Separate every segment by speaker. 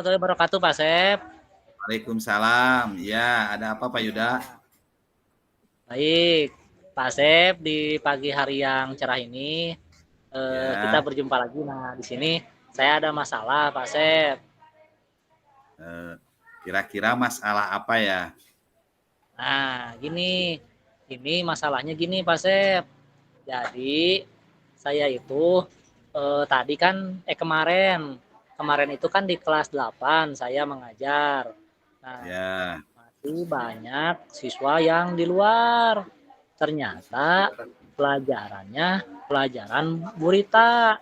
Speaker 1: warahmatullahi wabarakatuh, Pak Sep.
Speaker 2: Waalaikumsalam. Ya, ada apa Pak Yuda?
Speaker 1: Baik, Pak Sep, di pagi hari yang cerah ini kita
Speaker 2: Ya,
Speaker 1: berjumpa lagi. Nah, di sini saya ada masalah, Pak Sep.
Speaker 2: kira-kira masalah apa ya?
Speaker 1: Nah, ini masalahnya gini, Pak Sep. Jadi saya itu tadi kan kemarin itu kan di kelas 8 saya mengajar. Nah,
Speaker 2: Ya,
Speaker 1: masih banyak siswa yang di luar. Ternyata pelajarannya pelajaran Burita.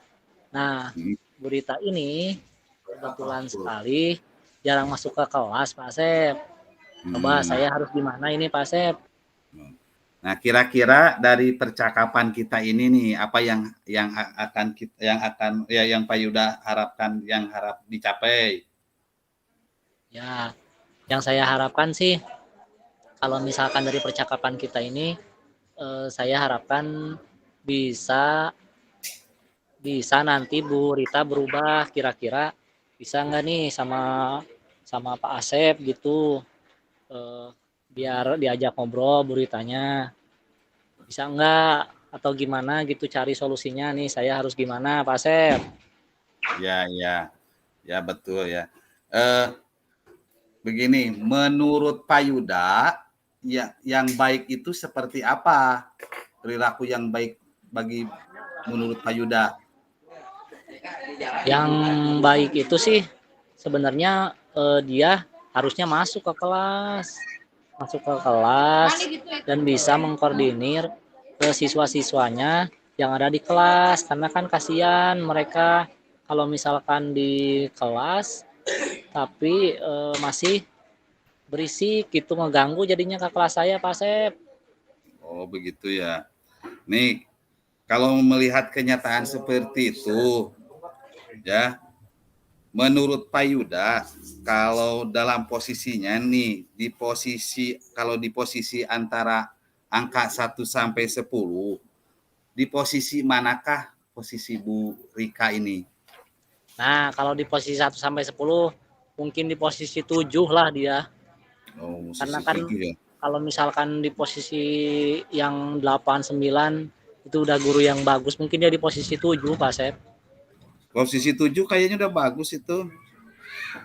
Speaker 1: Nah, Burita ini kebetulan sekali jarang masuk ke kelas, Pak Sep. Coba
Speaker 2: hmm.
Speaker 1: saya harus gimana ini, Pak Sep?
Speaker 2: Nah, kira-kira dari percakapan kita ini nih, apa yang Pak Yuda harapkan, yang harap dicapai?
Speaker 1: Ya, yang saya harapkan sih kalau misalkan dari percakapan kita ini saya harapkan bisa bisa nanti Bu Rita berubah, kira-kira bisa nggak nih sama sama Pak Asep gitu, eh, biar diajak ngobrol Bu Ritanya, bisa nggak atau gimana gitu cari solusinya nih, saya harus gimana Pak Asep?
Speaker 2: Ya, betul ya. Eh, Begini, menurut Pak Yuda, ya, yang baik itu seperti apa? Perilaku yang baik bagi menurut Pak Yuda.
Speaker 1: Yang baik itu sih sebenarnya dia harusnya masuk ke kelas dan bisa mengkoordinir ke siswa-siswanya yang ada di kelas, karena kan kasihan mereka kalau misalkan di kelas tapi masih berisik gitu, ngeganggu jadinya ke kelas saya, Pak Sep.
Speaker 2: Oh, begitu ya. Nih, kalau melihat kenyataan seperti itu, ya, menurut Pak Yuda, kalau dalam posisinya nih, kalau di posisi antara angka 1 sampai 10, di posisi manakah posisi Bu Rika ini?
Speaker 1: Nah, kalau di posisi 1 sampai 10 mungkin di posisi 7 lah dia.
Speaker 2: Oh,
Speaker 1: Karena
Speaker 2: posisi
Speaker 1: kan
Speaker 2: 7 ya.
Speaker 1: kalau misalkan di posisi yang 8 9 itu udah guru yang bagus, mungkin dia di posisi 7, Pak Sep.
Speaker 2: Posisi 7 kayaknya udah bagus itu.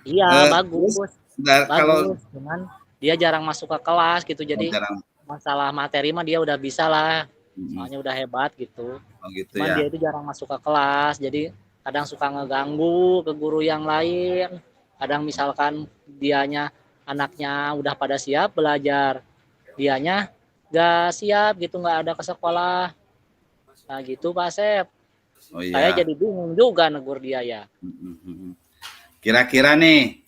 Speaker 1: Iya,
Speaker 2: Terus
Speaker 1: bagus.
Speaker 2: kalau
Speaker 1: Bagus, cuman dia jarang masuk ke kelas gitu. Jadi
Speaker 2: jarang,
Speaker 1: masalah materi mah dia udah bisa lah.
Speaker 2: mm,
Speaker 1: Soalnya udah hebat gitu.
Speaker 2: oh gitu
Speaker 1: Cuman dia
Speaker 2: ya.
Speaker 1: itu jarang masuk ke kelas. Jadi kadang suka ngeganggu ke guru yang lain. Kadang misalkan dianya anaknya udah pada siap belajar, dianya gak siap gitu, nggak ada ke sekolah. Nah gitu Pak Sep.
Speaker 2: Oh
Speaker 1: Saya
Speaker 2: iya.
Speaker 1: jadi bingung juga negur dia ya.
Speaker 2: Kira-kira nih,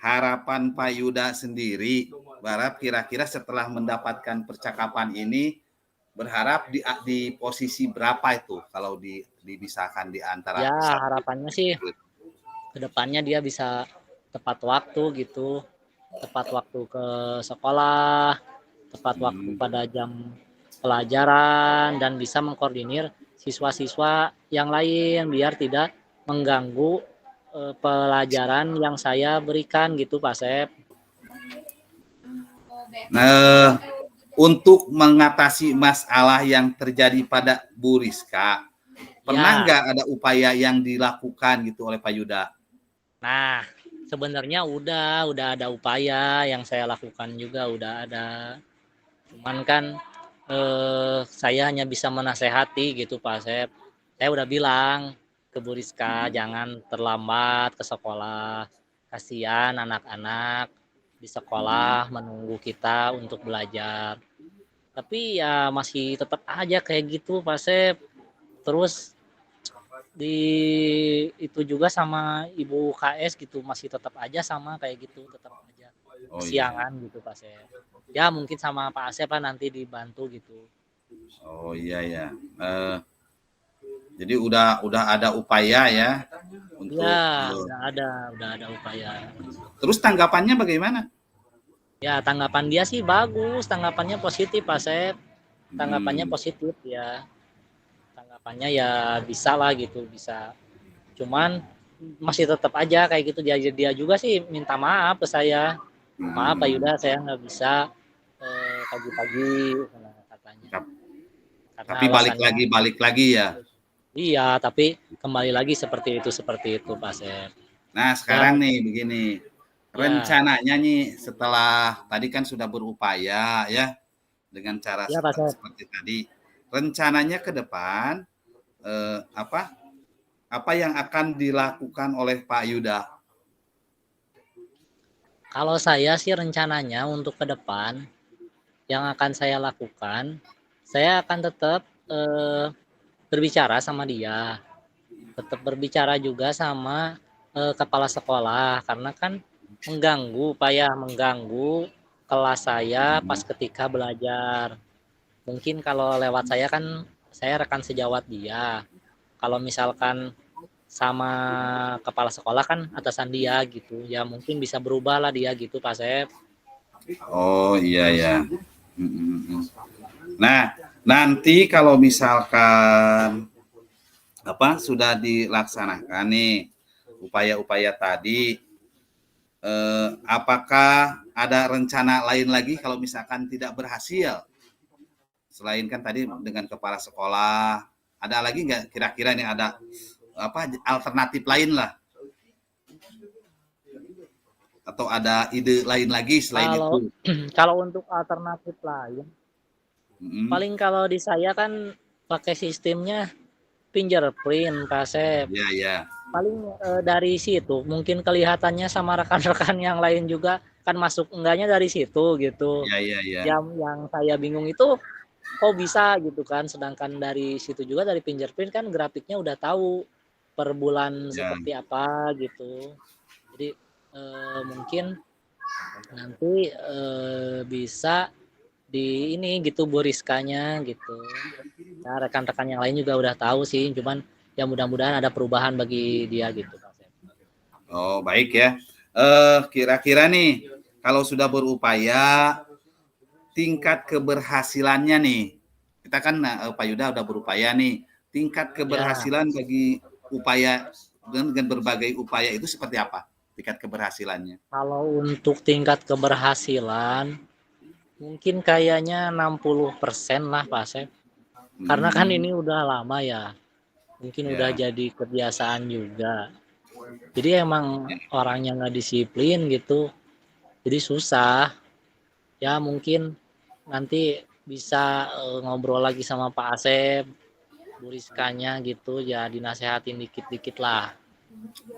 Speaker 2: harapan Pak Yuda sendiri, berharap kira-kira setelah mendapatkan percakapan ini, berharap di posisi berapa itu kalau dibisahkan di antara
Speaker 1: Ya
Speaker 2: satu
Speaker 1: harapannya sih kedepannya dia bisa tepat waktu gitu, tepat waktu ke sekolah, tepat waktu pada jam pelajaran, dan bisa mengkoordinir siswa-siswa yang lain biar tidak mengganggu pelajaran yang saya berikan gitu Pak Sep.
Speaker 2: Nah, untuk mengatasi masalah yang terjadi pada Bu Rizka, pernah
Speaker 1: Ya,
Speaker 2: nggak ada upaya yang dilakukan gitu oleh Pak Yuda?
Speaker 1: nah sebenarnya udah ada upaya yang saya lakukan juga, udah ada. Cuman kan saya hanya bisa menasehati gitu Pak Sep. Saya udah bilang ke Bu Rizka jangan terlambat ke sekolah. Kasihan anak-anak di sekolah menunggu kita untuk belajar. Tapi ya masih tetap aja kayak gitu Pak Sep. Terus di itu juga sama Ibu KS gitu masih tetap aja sama kayak gitu, tetap aja
Speaker 2: Oh iya.
Speaker 1: kesiangan gitu Pak Asep. Ya mungkin sama Pak Asep lah nanti dibantu gitu.
Speaker 2: Oh iya ya. Jadi udah ada upaya ya
Speaker 1: Ya
Speaker 2: untuk
Speaker 1: udah ada upaya.
Speaker 2: terus tanggapannya bagaimana?
Speaker 1: Ya tanggapan dia sih bagus, tanggapannya positif Pak Asep. Tanggapannya
Speaker 2: Hmm,
Speaker 1: positif ya. Tanggapannya ya bisa lah gitu, bisa. Cuman masih tetap aja kayak gitu, dia juga sih minta maaf ke saya, "Maaf Pak
Speaker 2: Hmm.
Speaker 1: Yuda, saya nggak bisa pagi-pagi," katanya.
Speaker 2: Tap-
Speaker 1: Karena
Speaker 2: Tapi
Speaker 1: alasannya
Speaker 2: balik lagi ya.
Speaker 1: iya, tapi kembali lagi seperti itu Pak Sep.
Speaker 2: Nah,
Speaker 1: Ya,
Speaker 2: sekarang nih begini,
Speaker 1: ya,
Speaker 2: rencananya nih setelah tadi kan sudah berupaya ya dengan cara
Speaker 1: ya Pak Sep.
Speaker 2: seperti tadi, rencananya ke depan apa apa yang akan dilakukan oleh Pak Yuda?
Speaker 1: Kalau saya sih rencananya untuk ke depan yang akan saya lakukan, saya akan tetap berbicara sama dia, tetap berbicara juga sama kepala sekolah, karena kan mengganggu, Pak ya, mengganggu kelas saya pas
Speaker 2: Hmm.
Speaker 1: ketika belajar. Mungkin kalau lewat saya kan saya rekan sejawat dia. Kalau misalkan sama kepala sekolah kan atasan dia gitu. Ya mungkin bisa berubah lah dia gitu Pak Sep.
Speaker 2: Oh iya ya. Hmm. Nah, nanti kalau misalkan apa sudah dilaksanakan nih upaya-upaya tadi, apakah ada rencana lain lagi kalau misalkan tidak berhasil? Selain kan tadi dengan kepala sekolah, ada lagi nggak kira-kira nih ada apa alternatif lain lah atau ada ide lain lagi selain
Speaker 1: Kalau
Speaker 2: itu?
Speaker 1: kalau untuk alternatif lain,
Speaker 2: Hmm.
Speaker 1: paling kalau di saya kan pakai sistemnya fingerprint Pak Sep.
Speaker 2: Ya ya
Speaker 1: Paling dari situ mungkin kelihatannya sama rekan-rekan yang lain juga kan masuk enggaknya dari situ gitu.
Speaker 2: ya ya ya.
Speaker 1: Yang saya bingung itu kok bisa gitu kan, sedangkan dari situ juga dari fingerprint kan grafiknya udah tahu per bulan
Speaker 2: Ya.
Speaker 1: seperti apa gitu. Jadi mungkin nanti bisa di ini gitu Bu Rizkanya gitu. Nah, rekan-rekan yang lain juga udah tahu sih, cuman ya mudah-mudahan ada perubahan bagi dia gitu Pak.
Speaker 2: Oh baik ya. Kira-kira nih kalau sudah berupaya tingkat keberhasilannya nih, kita kan Pak Yuda udah berupaya nih, tingkat
Speaker 1: Ya,
Speaker 2: keberhasilan bagi upaya dengan berbagai upaya itu seperti apa? Tingkat keberhasilannya?
Speaker 1: kalau untuk tingkat keberhasilan mungkin kayaknya 60% lah Pak Sep. Karena kan
Speaker 2: Hmm,
Speaker 1: ini udah lama ya, mungkin udah
Speaker 2: ya,
Speaker 1: jadi kebiasaan juga. Jadi emang
Speaker 2: ya.
Speaker 1: orangnya nggak disiplin gitu, jadi susah. Ya mungkin nanti bisa ngobrol lagi sama Pak Asep, Bu Rizkanya gitu, ya dinasehatin dikit-dikit lah.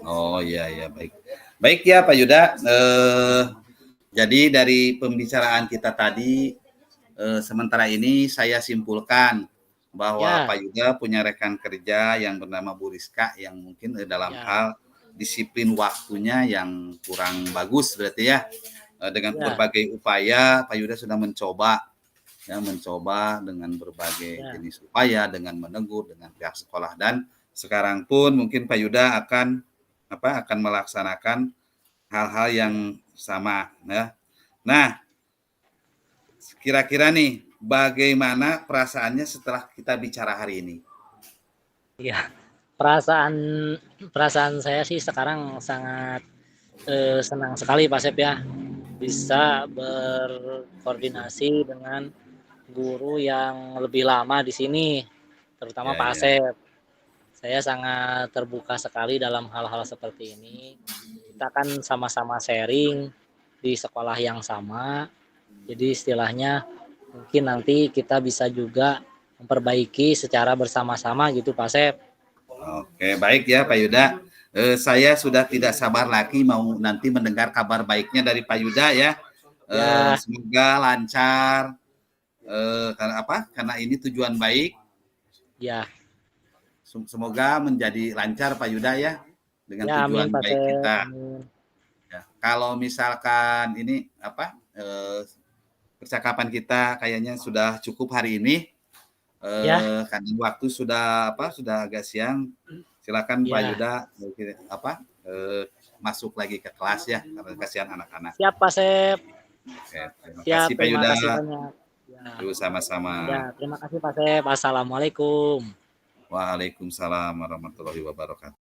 Speaker 2: Oh iya ya baik. Baik ya Pak Yuda. Jadi dari pembicaraan kita tadi, sementara ini saya simpulkan bahwa Pak
Speaker 1: Ya,
Speaker 2: Yuda punya rekan kerja yang bernama Bu Rizka yang mungkin dalam
Speaker 1: ya,
Speaker 2: hal disiplin waktunya yang kurang bagus berarti ya. Dengan
Speaker 1: ya,
Speaker 2: berbagai upaya Pak Yuda sudah mencoba ya mencoba dengan berbagai
Speaker 1: ya,
Speaker 2: jenis upaya dengan menegur dengan pihak sekolah dan sekarang pun mungkin Pak Yuda akan melaksanakan hal-hal yang sama ya. Nah, kira-kira nih bagaimana perasaannya setelah kita bicara hari ini?
Speaker 1: ya. Perasaan perasaan saya sih sekarang sangat senang sekali Pak Sep ya, bisa berkoordinasi dengan guru yang lebih lama di sini, terutama
Speaker 2: Ya,
Speaker 1: Pak
Speaker 2: ya.
Speaker 1: Asep. Saya sangat terbuka sekali dalam hal-hal seperti ini. Kita kan sama-sama sharing di sekolah yang sama, jadi istilahnya mungkin nanti kita bisa juga memperbaiki secara bersama-sama gitu Pak Asep.
Speaker 2: Oke, baik ya Pak Yuda. Saya sudah tidak sabar lagi mau nanti mendengar kabar baiknya dari Pak Yuda ya.
Speaker 1: Ya,
Speaker 2: Semoga lancar. Karena apa? Karena ini tujuan baik.
Speaker 1: ya,
Speaker 2: Semoga menjadi lancar Pak Yuda ya dengan
Speaker 1: ya amin
Speaker 2: tujuan
Speaker 1: Pak
Speaker 2: baik
Speaker 1: Asep,
Speaker 2: kita.
Speaker 1: amin.
Speaker 2: Ya. Kalau misalkan ini apa percakapan kita kayaknya sudah cukup hari ini.
Speaker 1: Ya,
Speaker 2: Karena waktu sudah agak siang. Silakan Pak
Speaker 1: ya.
Speaker 2: Yuda apa masuk lagi ke kelas ya karena kasihan anak-anak.
Speaker 1: Siap Pak Asep.
Speaker 2: Oke, terima
Speaker 1: Siap,
Speaker 2: kasih Pak
Speaker 1: terima
Speaker 2: Yuda.
Speaker 1: kasih banyak. Ya,
Speaker 2: Yuk
Speaker 1: ya,
Speaker 2: sama-sama.
Speaker 1: terima kasih Pak Asep. Assalamualaikum.
Speaker 2: Waalaikumsalam warahmatullahi wabarakatuh.